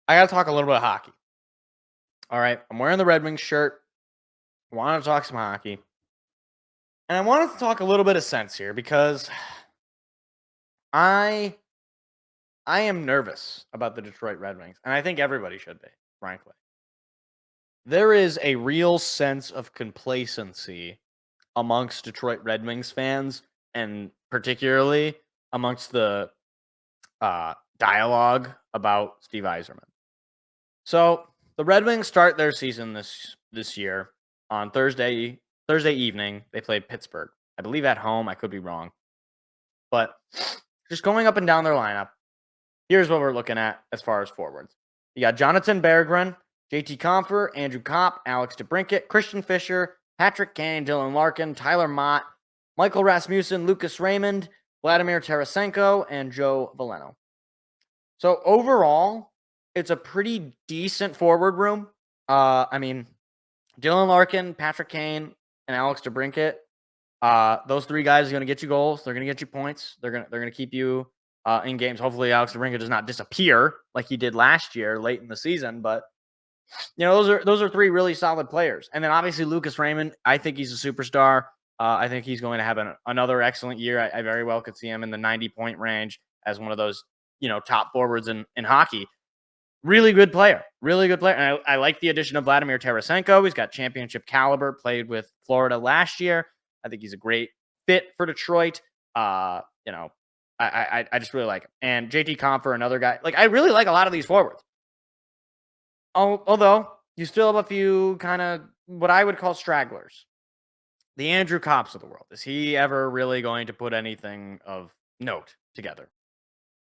I got to talk a little bit of hockey. All right. I'm wearing the Red Wings shirt. I want to talk some hockey. And I wanted to talk a little bit of sense here because I I am nervous about the Detroit Red Wings. And I think everybody should be, frankly. There is a real sense of complacency amongst Detroit Red Wings fans, and particularly amongst the dialogue about Steve Yzerman. So the Red Wings start their season this year on Thursday evening. They played Pittsburgh, I believe at home. I could be wrong, but just going up and down their lineup. Here's what we're looking at as far as forwards. You got Jonathan Berggren, JT Compher, Andrew Kopp, Alex DeBrincat, Christian Fischer, Patrick Kane, Dylan Larkin, Tyler Mott, Michael Rasmussen, Lucas Raymond, Vladimir Tarasenko, and Joe Veleno. So overall, it's a pretty decent forward room. Dylan Larkin, Patrick Kane, and Alex DeBrincat. Those three guys are going to get you goals. They're going to get you points. They're going to keep you in games. Hopefully, Alex DeBrincat does not disappear like he did last year late in the season. But those are three really solid players. And then obviously Lucas Raymond. I think he's a superstar. I think he's going to have another excellent year. I very well could see him in the 90-point range as one of those top forwards in hockey. Really good player. And I like the addition of Vladimir Tarasenko. He's got championship caliber, played with Florida last year. I think he's a great fit for Detroit. I just really like him. And JT Compher, another guy. I really like a lot of these forwards. Although you still have a few kind of what I would call stragglers. The Andrew Kopps of the world. Is he ever really going to put anything of note together?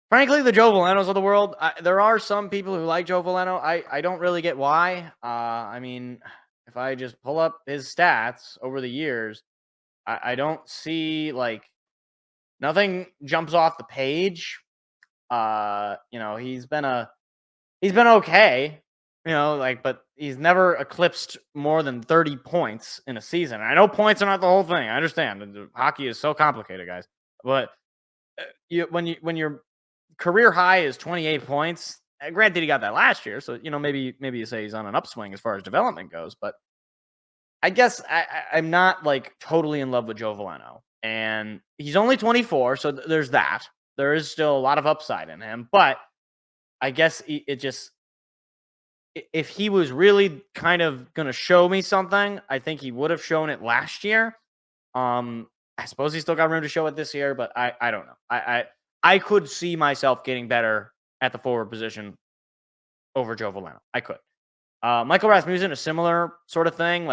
Frankly, the Joe Velenos of the world, there are some people who like Joe Veleno. I don't really get why. If I just pull up his stats over the years, I don't see nothing jumps off the page. He's been okay, but he's never eclipsed more than 30 points in a season. I know points are not the whole thing. I understand. Hockey is so complicated, guys. But when your career high is 28 points. Granted, he got that last year, so maybe you say he's on an upswing as far as development goes. But I guess I'm not totally in love with Joe Veleno, and he's only 24, so there's that. There is still a lot of upside in him, but I guess if he was really kind of going to show me something, I think he would have shown it last year. I suppose he's still got room to show it this year, but I don't know. I could see myself getting better at the forward position over Joe Veleno. I could. Michael Rasmussen, a similar sort of thing.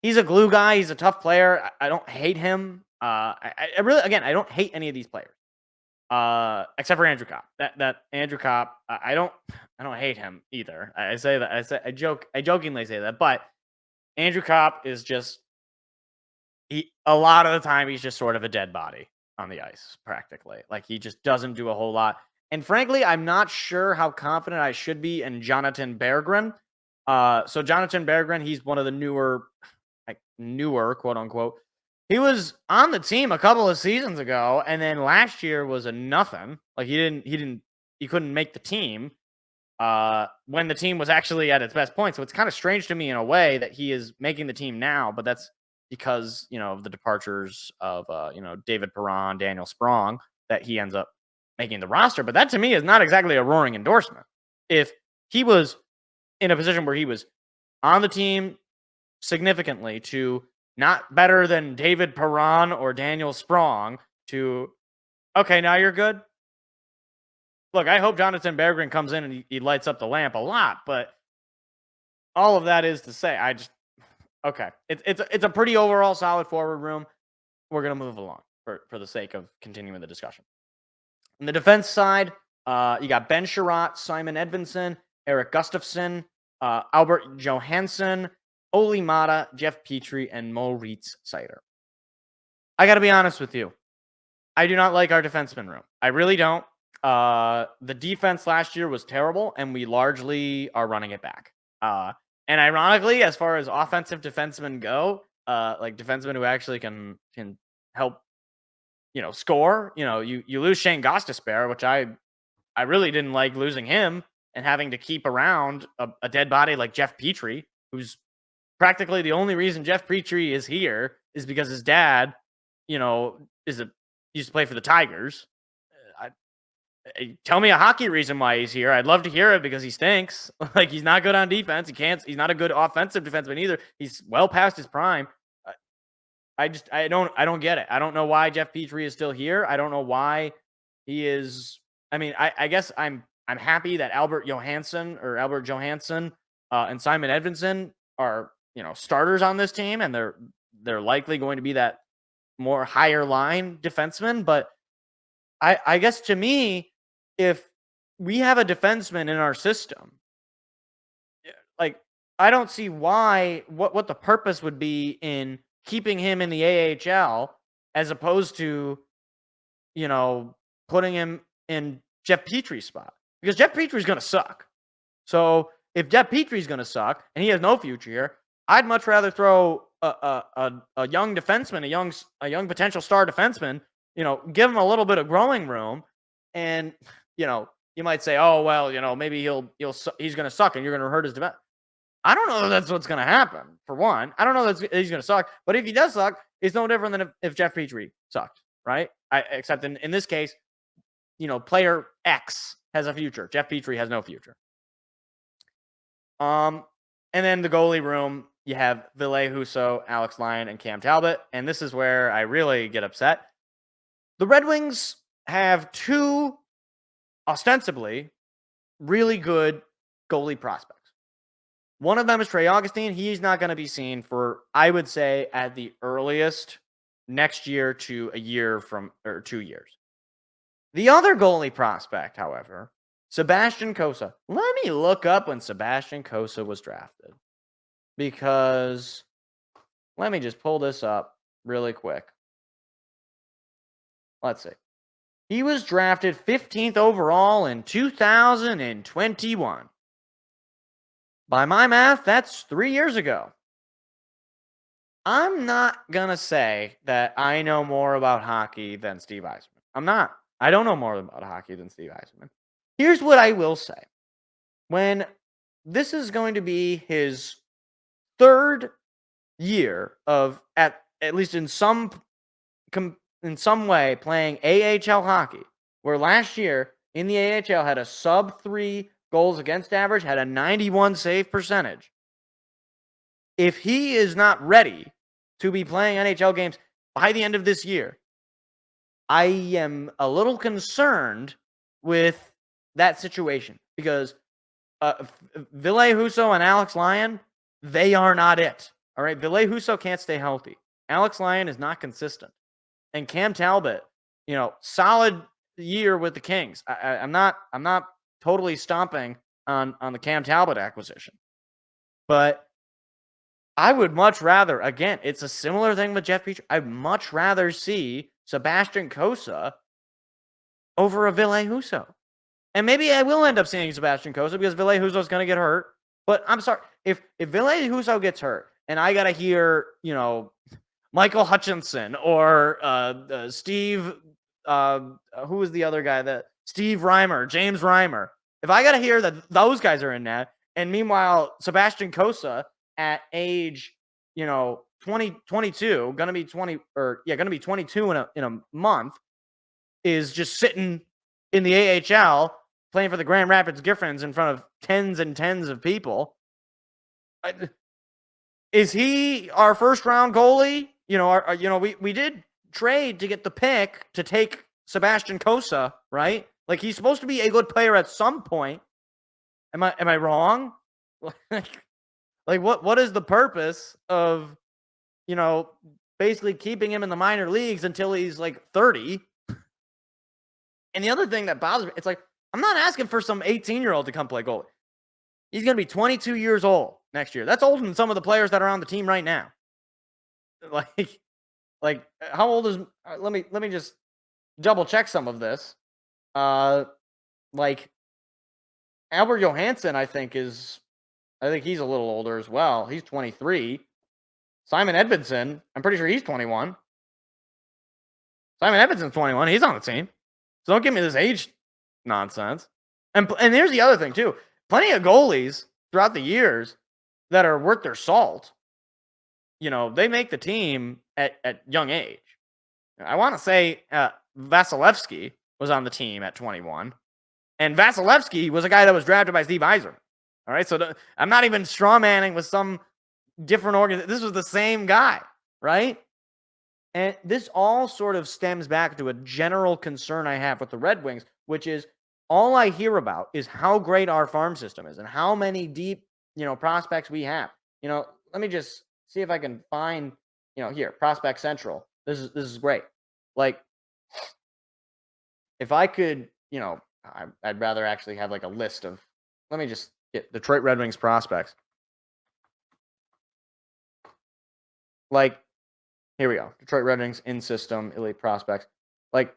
He's a glue guy. He's a tough player. I don't hate him. I don't hate any of these players, except for Andrew Kopp. That Andrew Kopp, I don't hate him either. I say that. I jokingly say that, but Andrew Kopp is just a lot of the time he's just sort of a dead body on the ice, practically. He just doesn't do a whole lot. And frankly, I'm not sure how confident I should be in Jonathan Berggren. So Jonathan Berggren, he's one of the newer, quote unquote. He was on the team a couple of seasons ago, and then last year was a nothing. He couldn't make the team when the team was actually at its best point. So it's kind of strange to me in a way that he is making the team now, but that's because of the departures of David Perron, Daniel Sprong, that he ends up making the roster. But that to me is not exactly a roaring endorsement. If he was in a position where he was on the team significantly to not better than David Perron or Daniel Sprong to, okay, now you're good. Look, I hope Jonathan Berggren comes in and he lights up the lamp a lot, but all of that is to say, okay. It's a pretty overall solid forward room. We're going to move along for the sake of continuing the discussion. On the defense side, you got Ben Sherratt, Simon Edvinsson, Eric Gustafsson, Albert Johansson, Oli Mata, Jeff Petrie, and Moritz Seider. I got to be honest with you. I do not like our defenseman room. I really don't. The defense last year was terrible, and we largely are running it back. And ironically, as far as offensive defensemen go, defensemen who actually can help, score. You lose Shane Gostisbehere, which I really didn't like losing him and having to keep around a dead body like Jeff Petrie, who's practically the only reason Jeff Petrie is here is because his dad, you know, is a used to play for the Tigers. Tell me a hockey reason why he's here. I'd love to hear it because he stinks. Like he's not good on defense. He's not a good offensive defenseman either. He's well past his prime. Uh, I don't get it. I don't know why Jeff Petrie is still here. I don't know why he is. I mean, I guess I'm happy that Albert Johansson and Simon Edvinsson are starters on this team, and they're likely going to be that more higher line defenseman. But I guess to me, if we have a defenseman in our system, like I don't see what the purpose would be in keeping him in the AHL as opposed to, putting him in Jeff Petrie's spot. Because Jeff Petrie's gonna suck. So if Jeff Petrie's gonna suck and he has no future here, I'd much rather throw a young defenseman, a young potential star defenseman, give him a little bit of growing room, and you might say, oh well, maybe he's going to suck and you're going to hurt his defense. I don't know that that's what's going to happen. For one, I don't know that he's going to suck, but if he does suck, it's no different than if Jeff Petrie sucked, right? Except in this case, player X has a future. Jeff Petrie has no future. And then the goalie room, you have Ville Husso, Alex Lyon, and Cam Talbot. And this is where I really get upset. The Red Wings have two ostensibly really good goalie prospects. One of them is Trey Augustine. He's not going to be seen for, I would say, at the earliest next year to a year or 2 years. The other goalie prospect, however, Sebastian Cossa. Let me look up when Sebastian Cossa was drafted, because let me just pull this up really quick. Let's see. He was drafted 15th overall in 2021. By my math, that's 3 years ago. I'm not going to say that I know more about hockey than Steve Yzerman. I'm not. I don't know more about hockey than Steve Yzerman. Here's what I will say. When this is going to be his third year of, at least in some way, playing AHL hockey, where last year in the AHL had a sub-3 goals against average, had a 91 save percentage. If he is not ready to be playing NHL games by the end of this year, I am a little concerned with that situation, because Ville Husso and Alex Lyon, they are not it. All right, Ville Husso can't stay healthy. Alex Lyon is not consistent. And Cam Talbot, solid year with the Kings. I'm not totally stomping on the Cam Talbot acquisition. But I would much rather, again, it's a similar thing with Jeff Petrie. I'd much rather see Sebastian Cossa over a Ville Husso. And maybe I will end up seeing Sebastian Cossa because Ville Husso is going to get hurt. But I'm sorry, if Ville Husso gets hurt and I got to hear, Michael Hutchinson or Steve, who was the other guy? Steve Reimer, James Reimer. If I got to hear that those guys are in that, and meanwhile, Sebastian Cossa at age, 22, going to be 22 in a month, is just sitting in the AHL playing for the Grand Rapids Griffins in front of tens and tens of people. Is he our first round goalie? We did trade to get the pick to take Sebastian Cossa, right? Like, he's supposed to be a good player at some point. Am I wrong? Like what is the purpose of, basically keeping him in the minor leagues until he's like 30? And the other thing that bothers me, it's like, I'm not asking for some 18-year-old to come play goalie. He's going to be 22 years old next year. That's older than some of the players that are on the team right now. Like how old is? Let me just double check some of this. Like Albert Johansson, I think he's a little older as well. He's 23. Simon Edvinsson, I'm pretty sure he's 21. Simon Edvinsson's 21. He's on the team. So don't give me this age nonsense. And here's the other thing too. Plenty of goalies throughout the years that are worth their salt. They make the team at young age. I want to say Vasilevsky was on the team at 21, and Vasilevsky was a guy that was drafted by Steve Yzerman. All right, so I'm not even strawmanning with some different organization. This was the same guy, right? And this all sort of stems back to a general concern I have with the Red Wings, which is all I hear about is how great our farm system is and how many deep, prospects we have. Let me just see if I can find, here, Prospect Central. This is great. Like, if I could, I'd rather actually have like a list of, let me just get Detroit Red Wings prospects. Like, here we go. Detroit Red Wings in system elite prospects. Like,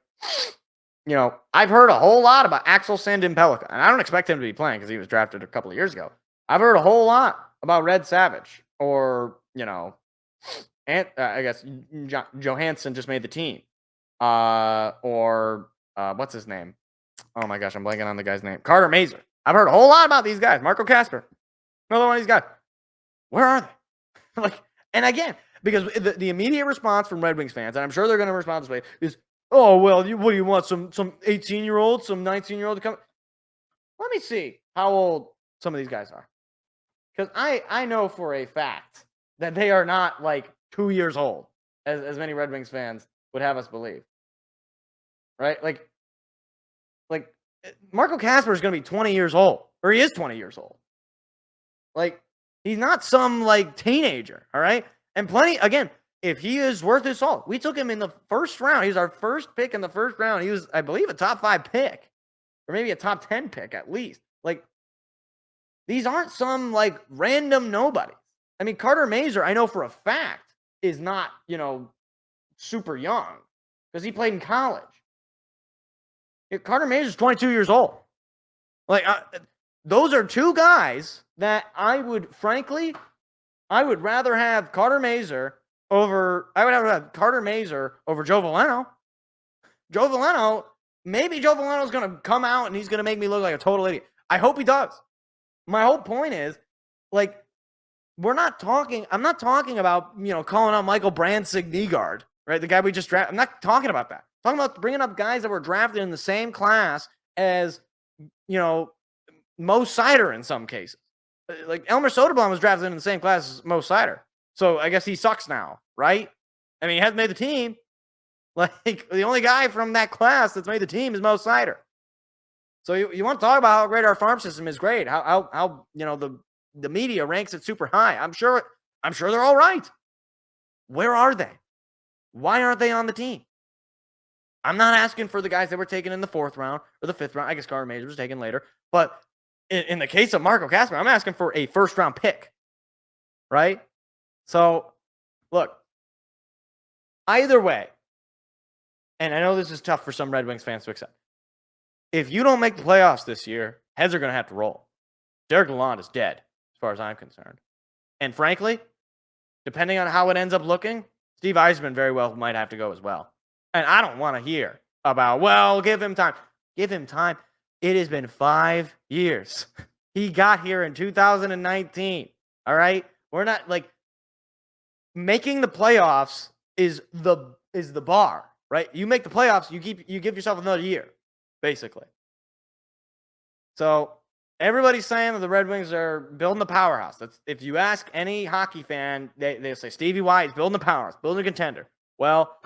I've heard a whole lot about Axel Sandin-Pellikka, and I don't expect him to be playing because he was drafted a couple of years ago. I've heard a whole lot about Red Savage, or and I guess Johansson just made the team, or what's his name? Oh my gosh, I'm blanking on the guy's name. Carter Mazur. I've heard a whole lot about these guys. Marco Casper, another one of these guys. Where are they? Like, and again, because the immediate response from Red Wings fans, and I'm sure they're going to respond this way, is, oh, well, what do you want? Some 18-year-old, some 19-year-old to come? Let me see how old some of these guys are. Because I know for a fact that they are not like 2 years old, as many Red Wings fans would have us believe. Right? Like Marco Casper is going to be 20 years old, or he is 20 years old. Like, he's not some like teenager, all right? And again, if he is worth his salt, we took him in the first round. He was our first pick in the first round. He was, I believe, a top 5 pick, or maybe a top 10 pick at least. Like, these aren't some like random nobodies. I mean, Carter Mazur, I know for a fact, is not, super young because he played in college. Carter Mazur is 22 years old. Like, those are two guys that I would rather have Carter Mazur over. I would have Carter Mazur over Joe Veleno. Maybe Joe Veleno is going to come out and he's going to make me look like a total idiot. I hope he does. My whole point is, like, I'm not talking about, calling out Michael Brandt-Signigaard, right? The guy we just drafted. I'm not talking about that. I'm talking about bringing up guys that were drafted in the same class as, Mo Seider in some cases. Like, Elmer Soderblom was drafted in the same class as Mo Seider. So I guess he sucks now, right? I mean, he hasn't made the team. Like, the only guy from that class that's made the team is Mo Seider. So you want to talk about how great our farm system is? Great. How the media ranks it super high. I'm sure they're all right. Where are they? Why aren't they on the team? I'm not asking for the guys that were taken in the 4th round or the 5th round. I guess Carter Mazur was taken later. But in the case of Marco Casper, I'm asking for a 1st round pick. Right? So, look, either way, and I know this is tough for some Red Wings fans to accept. If you don't make the playoffs this year, heads are going to have to roll. Derek Lalonde is dead, as far as I'm concerned. And frankly, depending on how it ends up looking, Steve Yzerman very well might have to go as well. And I don't want to hear about, well, give him time. Give him time. It has been 5 years. He got here in 2019. All right? We're not like making the playoffs is the bar, right? You make the playoffs, you give yourself another year, basically. So everybody's saying that the Red Wings are building the powerhouse. That's, if you ask any hockey fan, they say Stevie Y is building the powerhouse, building a contender. Well,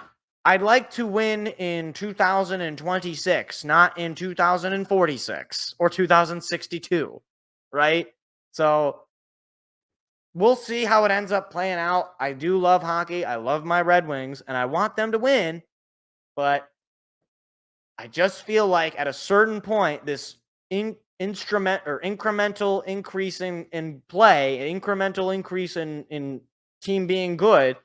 I'd like to win in 2026, not in 2046 or 2062, right? So we'll see how it ends up playing out. I do love hockey. I love my Red Wings, and I want them to win. But I just feel like at a certain point, this incremental increase in play, incremental increase in team being good,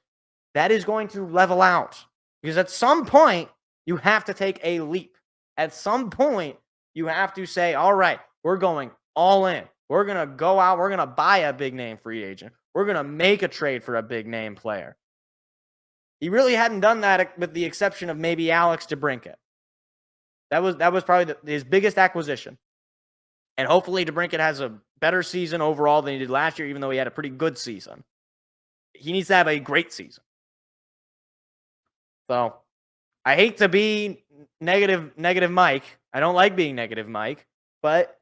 that is going to level out. Because at some point, you have to take a leap. At some point, you have to say, all right, we're going all in. We're going to go out. We're going to buy a big name free agent. We're going to make a trade for a big name player. He really hadn't done that with the exception of maybe Alex DeBrincat. That was probably his biggest acquisition. And hopefully DeBrincat has a better season overall than he did last year, even though he had a pretty good season. He needs to have a great season. So I hate to be negative Mike. I don't like being negative Mike, but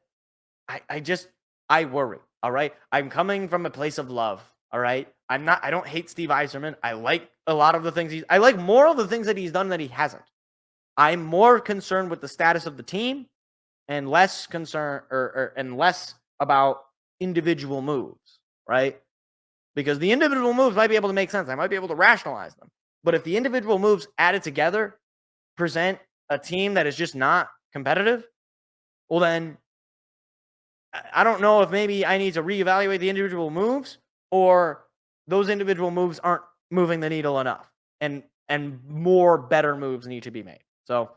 I worry. All right. I'm coming from a place of love. All right. I don't hate Steve Yzerman. I like a lot of the things I like more of the things that he's done that he hasn't. I'm more concerned with the status of the team and less concerned and less about individual moves, right? Because the individual moves might be able to make sense. I might be able to rationalize them. But if the individual moves added together present a team that is just not competitive, well, then I don't know if maybe I need to reevaluate the individual moves or those individual moves aren't moving the needle enough and more better moves need to be made. So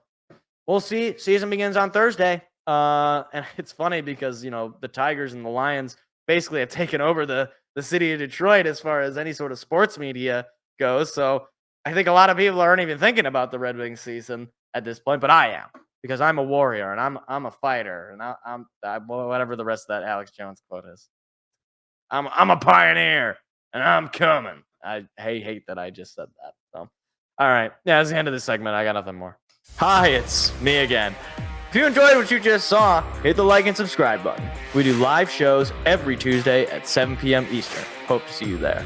we'll see. Season begins on Thursday. And it's funny because, the Tigers and the Lions basically have taken over the city of Detroit as far as any sort of sports media goes. So I think a lot of people aren't even thinking about the Red Wings season at this point, but I am because I'm a warrior and I'm a fighter and I'm whatever the rest of that Alex Jones quote is. I'm a pioneer and I'm coming. I hate that I just said that. So, all right. Yeah, that's the end of this segment. I got nothing more. Hi, it's me again. If you enjoyed what you just saw, hit the like and subscribe button. We do live shows every Tuesday at 7 p.m. Eastern. Hope to see you there.